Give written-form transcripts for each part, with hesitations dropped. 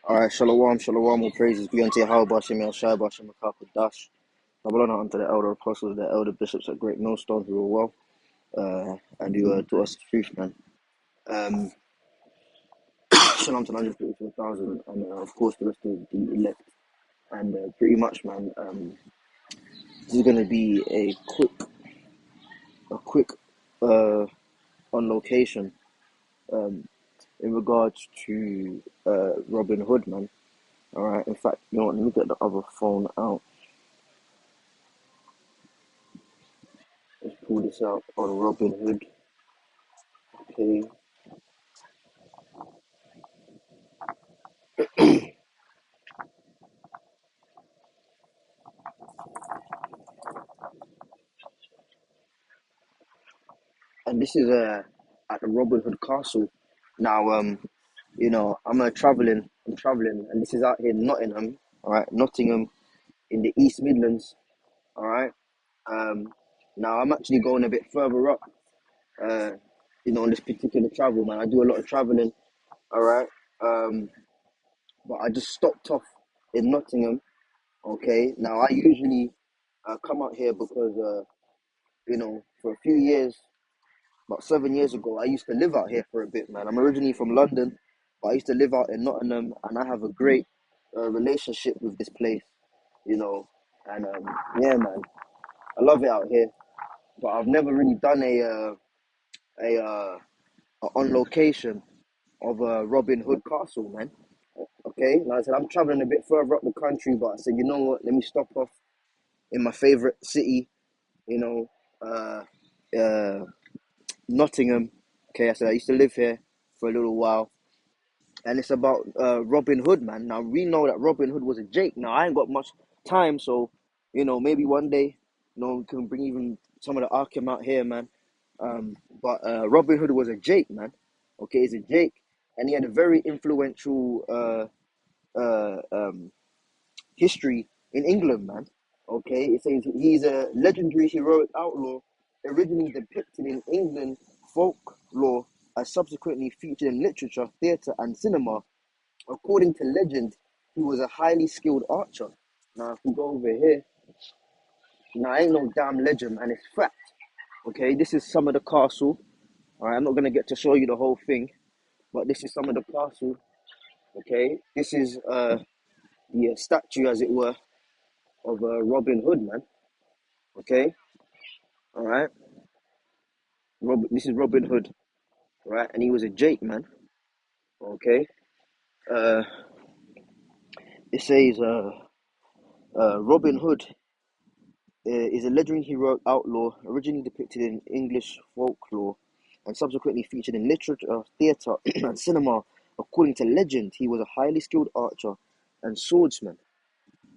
All right, shalom, shalom, all praises be unto Yahweh, Bashem, El Shai, Bashem, Makah, Dash. Double honor unto the elder apostles, the elder bishops at Great Millstone who were well, and who taught us the truth, man. Um, shalom to 134,000, and of course the rest of the elect. And pretty much, man, this is going to be a quick on location in regards to Robin Hood, man. All right, in fact, you know what, let me get the other phone out. Let's pull this out on Robin Hood. Okay. And this is at the Robin Hood Castle. Now, I'm traveling, and this is out here in Nottingham, all right, Nottingham in the East Midlands, all right. Um, Now I'm actually going a bit further up, uh, on this particular travel, man. I do a lot of traveling, all right. Um, but I just stopped off in Nottingham. Okay. Now I usually come out here because for a few years. About 7 years ago, I used to live out here for a bit, man. I'm originally from London, but I used to live out in Nottingham, and I have a great relationship with this place, you know. And yeah, man, I love it out here. But I've never really done a on location of Robin Hood Castle, man. Okay, like I said, I'm traveling a bit further up the country, but I said, you know what? Let me stop off in my favorite city, you know, uh, uh, Nottingham. Okay, I said I used to live here for a little while, and it's about Robin Hood, man. Now we know that Robin Hood was a Jake. Now I ain't got much time, so maybe one day, we can bring even some of the Arkham out here, man. But Robin Hood was a Jake, man. Okay, he's a Jake, and he had a very influential history in England, man. Okay, it says he's a legendary heroic outlaw, originally depicted in England folklore, as subsequently featured in literature, theatre, and cinema. According to legend, he was a highly skilled archer. Now, if we go over here, now ain't no damn legend, man, it's fact. Okay, this is some of the castle. All right, I'm not gonna get to show you the whole thing, but this is some of the castle. Okay, this is the statue, as it were, of Robin Hood, man. Okay, all right, This is Robin Hood, all right, and he was a Jake, man. Okay, uh, it says Robin Hood is a legendary hero outlaw originally depicted in English folklore and subsequently featured in literature, theatre, and cinema. According to legend, he was a highly skilled archer and swordsman.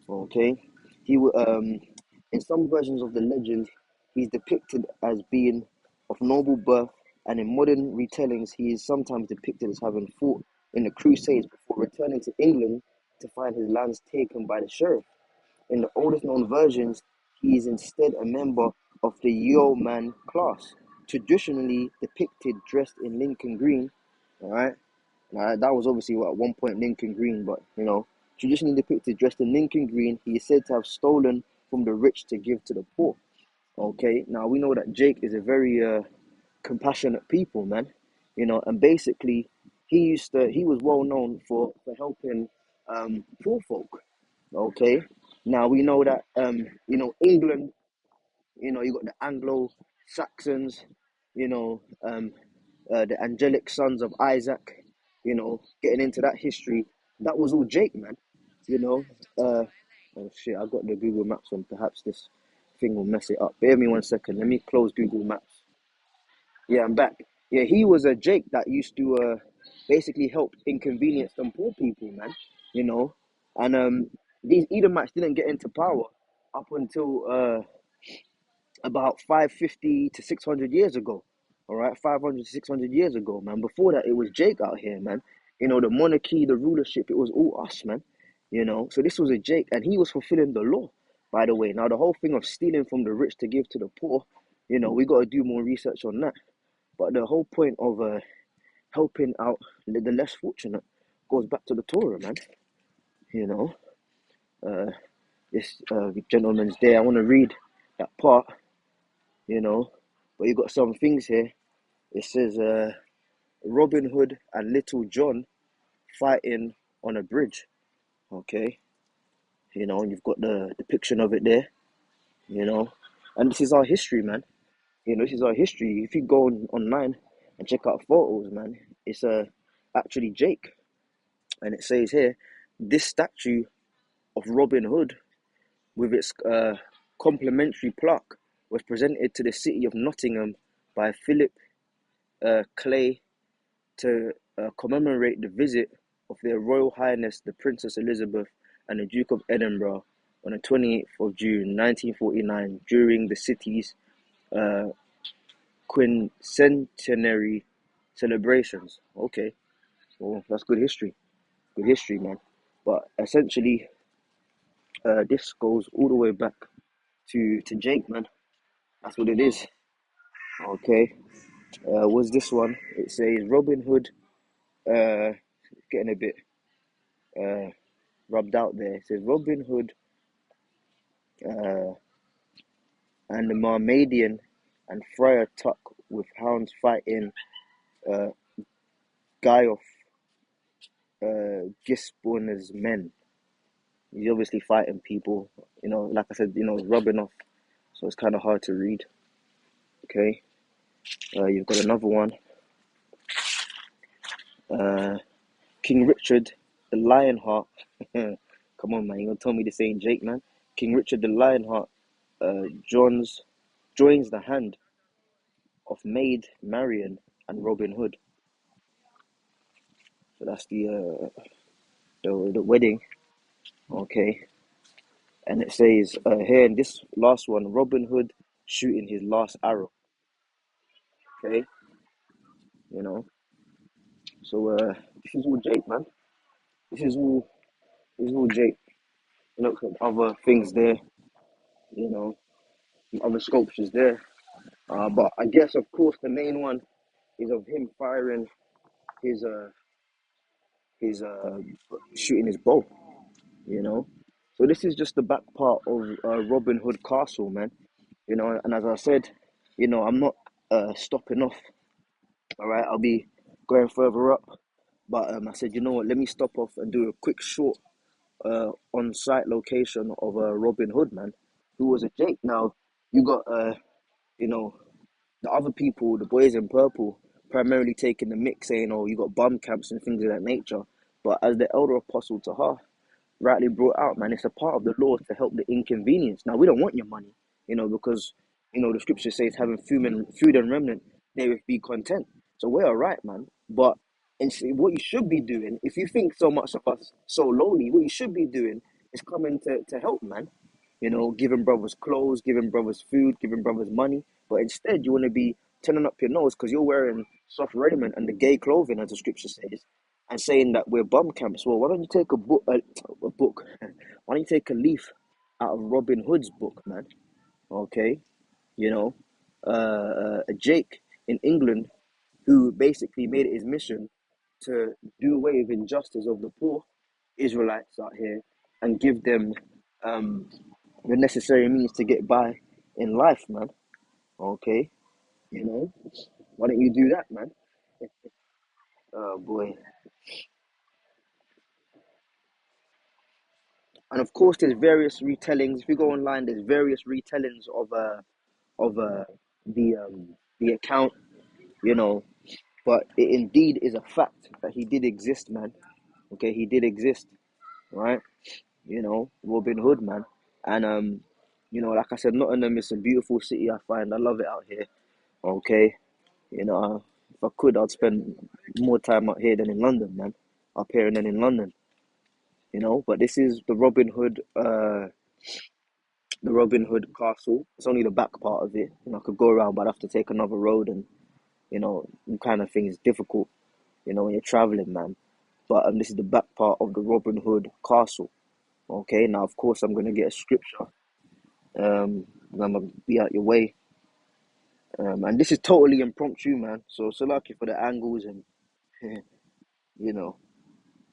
Okay, in some versions of the legend, he's depicted as being of noble birth, and in modern retellings, he is sometimes depicted as having fought in the Crusades before returning to England to find his lands taken by the sheriff. In the oldest known versions, he is instead a member of the yeoman class, traditionally depicted dressed in Lincoln green. All right, now that was obviously at one point Lincoln green, but traditionally depicted dressed in Lincoln green, he is said to have stolen from the rich to give to the poor. Okay, now we know that Jake is a very compassionate people, man. And basically, he was well known for helping poor folk. Okay. Now we know that England, you got the Anglo Saxons, the angelic sons of Isaac, getting into that history. That was all Jake, man. You know. Oh shit, I got the Google Maps on. Perhaps this thing will mess it up. Bear me 1 second. Let me close Google Maps. Yeah, I'm back. Yeah, he was a Jake that used to basically help inconvenience some poor people, man. You know, and these Edomites didn't get into power up until about 550 to 600 years ago. All right, 500 to 600 years ago, man. Before that, it was Jake out here, man. The monarchy, the rulership, it was all us, man. So this was a Jake, and he was fulfilling the law, by the way. Now, the whole thing of stealing from the rich to give to the poor, we got to do more research on that. But the whole point of helping out the less fortunate goes back to the Torah, man. You know, uh, this gentleman's there. I want to read that part, you know, but you got some things here. It says Robin Hood and Little John fighting on a bridge. Okay, you know, and you've got the depiction of it there. You know, and this is our history, man. You know, this is our history. If you go online and check out photos, man, it's actually Jake, and it says here, this statue of Robin Hood with its complimentary plaque was presented to the city of Nottingham by Philip Clay to commemorate the visit of Their Royal Highness the Princess Elizabeth and the Duke of Edinburgh on the 28th of June 1949 during the city's uh, quincentenary celebrations. Okay, well, that's good history, man. But essentially, this goes all the way back to Jake, man. That's what it is. Okay, was this one? It says Robin Hood. Getting a bit uh, rubbed out there. It says Robin Hood uh, and the Marmadian and Friar Tuck with hounds fighting uh, Guy of Gisborne's men. He's obviously fighting people, you know, like I said, you know, it's rubbing off, so it's kind of hard to read. Okay, you've got another one. Uh, King Richard the Lionheart. Come on, man, you gonna tell me this ain't Jake, man? King Richard the Lionheart joins the hand of Maid Marian and Robin Hood. So that's the wedding. Okay, and it says here in this last one, Robin Hood shooting his last arrow. Okay, you know. So this is all Jake, man. This is all Jake. You know, some other things there. You know, some other sculptures there. But I guess, of course, the main one is of him firing his his shooting his bow. You know, so this is just the back part of Robin Hood Castle, man. You know, and as I said, you know, I'm not stopping off. All right, I'll be going further up. But I said, you know what? Let me stop off and do a quick short on-site location of Robin Hood, man, who was a Jake. Now you got you know, the other people, the boys in purple, primarily taking the mix, saying, "Oh, you got bum camps and things of that nature." But as the elder apostle Tahar rightly brought out, man, it's a part of the law to help the inconvenience. Now we don't want your money, you know, because you know the scripture says having food and remnant, they will be content. So we're all right, man. But and see, what you should be doing, if you think so much of us so lowly, what you should be doing is coming to help, man. You know, giving brothers clothes, giving brothers food, giving brothers money. But instead, you want to be turning up your nose because you're wearing soft raiment and the gay clothing, as the scripture says, and saying that we're bum camps. Well, why don't you take a book? Why don't you take a leaf out of Robin Hood's book, man? Okay, you know, a Jake in England who basically made it his mission to do away with injustice of the poor Israelites out here and give them um, the necessary means to get by in life, man. Okay, you know, why don't you do that, man? Oh boy. And of course, there's various retellings. If you go online, there's various retellings of the account, you know. But it indeed is a fact that he did exist, man. Okay, he did exist, right? You know, Robin Hood, man. And you know, like I said, Nottingham is a beautiful city. I find I love it out here. Okay, you know, if I could, I'd spend more time out here than in London, man. Up here than in London, you know. But this is the Robin Hood Castle. It's only the back part of it. You know, I could go around, but I'd have to take another road, and you know, kind of thing is difficult. You know, when you're traveling, man. But this is the back part of the Robin Hood Castle. Okay, now of course I'm gonna get a scripture. And I'm gonna be out your way. And this is totally impromptu, man. So lucky for the angles and you know.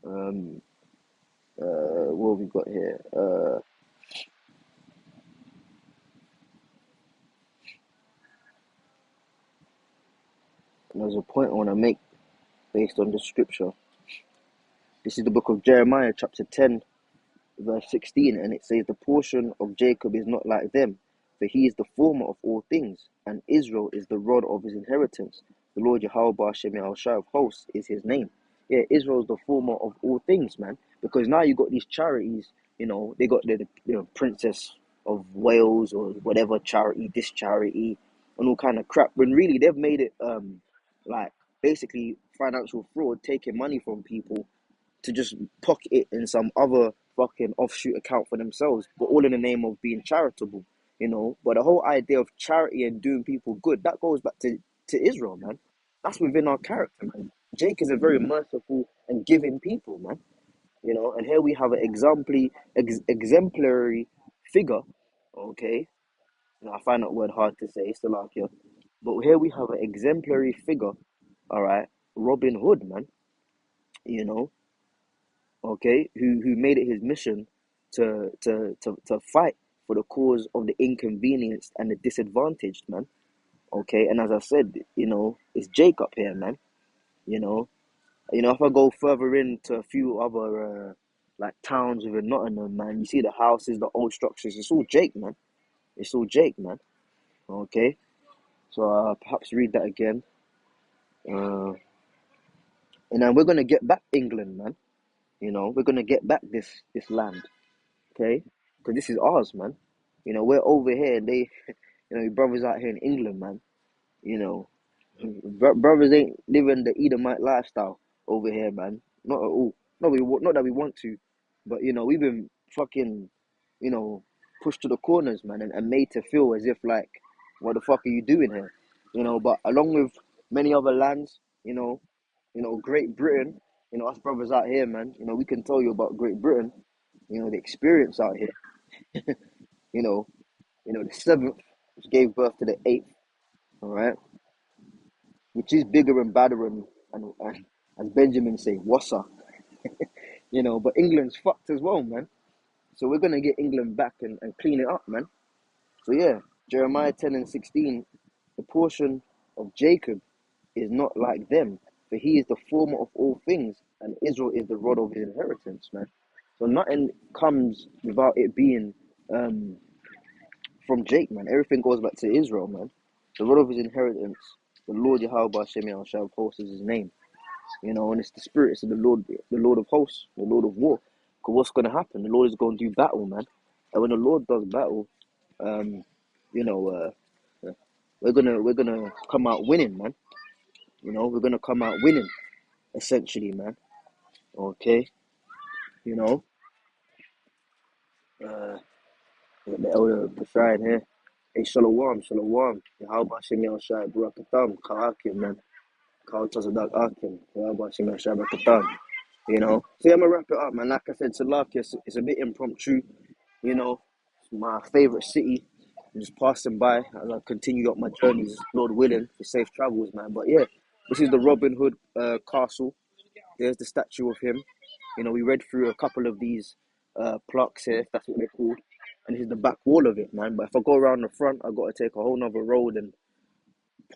Um, what have we got here? There's a point I want to make based on the scripture. This is the book of Jeremiah, chapter 10, verse 16, and it says, the portion of Jacob is not like them, for he is the former of all things, and Israel is the rod of his inheritance. The Lord Yahweh Shem Shai of hosts is his name. Yeah, Israel is the former of all things, man, because now you got these charities, they got the Princess of Wales or whatever charity, this charity, and all kind of crap, when really they've made it like basically financial fraud, taking money from people to just pocket it in some other fucking offshoot account for themselves, but all in the name of being charitable. But the whole idea of charity and doing people good, that goes back to Israel, man. That's within our character, man. Jake is a very merciful and giving people, man. And here we have an exemplary figure, okay? I find that word hard to say, Salakia. But here we have an exemplary figure, all right? Robin Hood, man, you know, okay, who made it his mission to fight for the cause of the inconvenienced and the disadvantaged, man. Okay, and as I said, it's Jake up here, man. You know, if I go further into a few other like towns within Nottingham, man, you see the houses, the old structures. It's all Jake, man. It's all Jake, man. Okay, so perhaps read that again. Uh, and then we're gonna get back England, man. We're gonna get back this land. Okay, because this is ours, man. We're over here, and they, your brothers out here in England, man. You know, brothers ain't living the Edomite lifestyle over here, man. Not at all. Not that we want to, but we've been fucking, you know, pushed to the corners, man, and made to feel as if like, what the fuck are you doing here? But along with many other lands, Great Britain, us brothers out here, man. We can tell you about Great Britain. The experience out here. You know, the seventh, which gave birth to the eighth. All right, which is bigger and badder and as Benjamin say, wassa. But England's fucked as well, man. So we're gonna get England back and clean it up, man. So yeah, Jeremiah 10 and 16, the portion of Jacob is not like them, for he is the former of all things, and Israel is the rod of his inheritance, man. So nothing comes without it being um from Jake, man. Everything goes back to Israel, man. The rod of his inheritance, the Lord Yahweh Shem shall post is his name. And it's the spirits of the Lord of hosts, the Lord of war. Because what's gonna happen? The Lord is gonna do battle, man. And when the Lord does battle, um, you know, we're gonna come out winning, man. We're gonna come out winning, essentially, man. Okay, you know, uh, the elder Bashai here. Hey, shalom, shalom. How Shem Shai Barakatam, Karakim, man. Kal Tazadak Akim, How Shem Shai Barakatam. So yeah, I'm gonna wrap it up, man. Like I said, Salakia, it's a bit impromptu. It's my favorite city. I'm just passing by and I'll continue up my journeys, Lord willing, for safe travels, man. But yeah, this is the Robin Hood castle. There's the statue of him. We read through a couple of these plaques here, if that's what they're called. And here's the back wall of it, man. But if I go around the front, I got to take a whole nother road and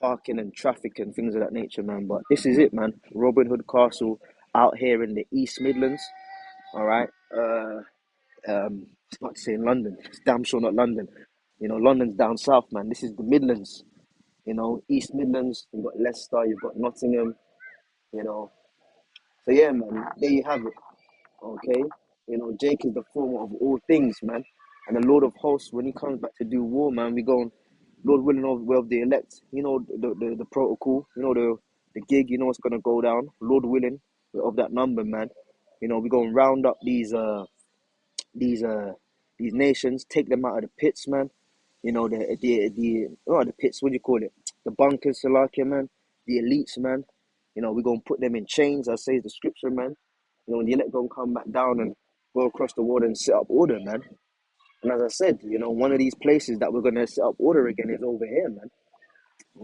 parking and traffic and things of that nature, man. But this is it, man. Robin Hood Castle out here in the East Midlands. All right. It's not to say in London. It's damn sure not London. London's down south, man. This is the Midlands. East Midlands. You've got Leicester. You've got Nottingham. You know. So yeah, man. There you have it. Okay. Jake is the former of all things, man. And the Lord of hosts, when he comes back to do war, man, we go on, Lord willing, of the elect. The protocol. The gig. You know what's gonna go down. Lord willing, of that number, man. We go and round up these uh these nations, take them out of the pits, man. The pits, what do you call it? The bunkers, Salakia, man. The elites, man. We're gonna put them in chains, as says the scripture, man. The elect gonna come back down and go across the water and set up order, man. And as I said, one of these places that we're gonna set up order again is over here, man.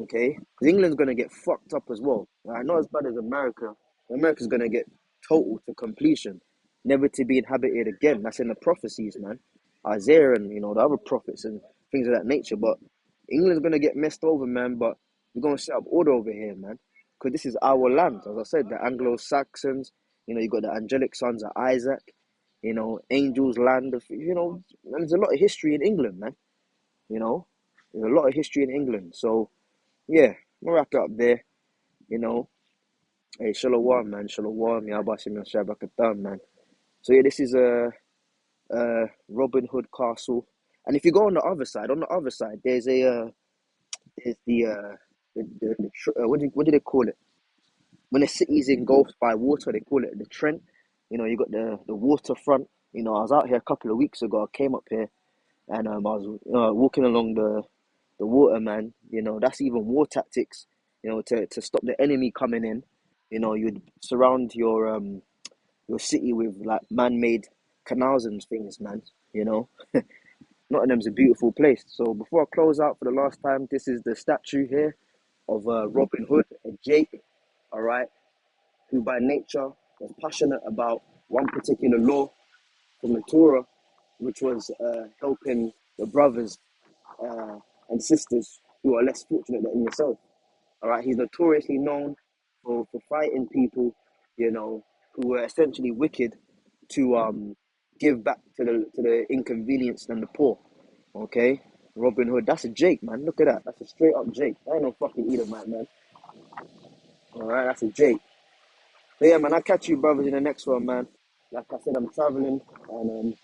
Okay, because England's gonna get fucked up as well. Right? Not as bad as America. America's gonna get total to completion, never to be inhabited again. That's in the prophecies, man. Isaiah and the other prophets and things of that nature. But England's gonna get messed over, man. But we're gonna set up order over here, man. Because this is our land, as I said. The Anglo Saxons, you got the angelic sons of Isaac. Angels' land. And there's a lot of history in England, man. You know, there's a lot of history in England. So yeah, we'll wrap it up there. You know, hey, Shalom, man, Shalom, Yabasim Shabakatam, man. So yeah, this is Robin Hood Castle, and if you go on the other side, there's what do they call it? When a city is engulfed by water, they call it the Trent. You got the waterfront. I was out here a couple of weeks ago. I came up here and I was walking along the water, man. That's even war tactics. To stop the enemy coming in. You'd surround your city with like man-made canals and things, man. You know, Nottingham's a beautiful place. So before I close out for the last time, this is the statue here of Robin Hood, a Jake, all right, who by nature was passionate about one particular law from the Torah, which was helping the brothers and sisters who are less fortunate than yourself. All right, he's notoriously known for fighting people, who were essentially wicked to give back to the inconvenienced and the poor. Okay, Robin Hood, that's a Jake, man. Look at that. That's a straight up Jake. I ain't no fucking Edomite, man. All right, that's a Jake. But yeah, man, I'll catch you brothers in the next one, man. Like I said, I'm traveling, and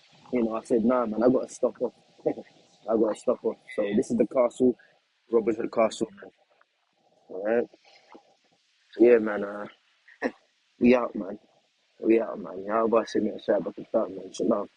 I said, nah, man, I gotta stop off. I gotta stop off. So this is the castle, Robin Hood Castle, man. All right, yeah, man. We out, man. We out, man. How about sending a shout back to start, man? Shalom.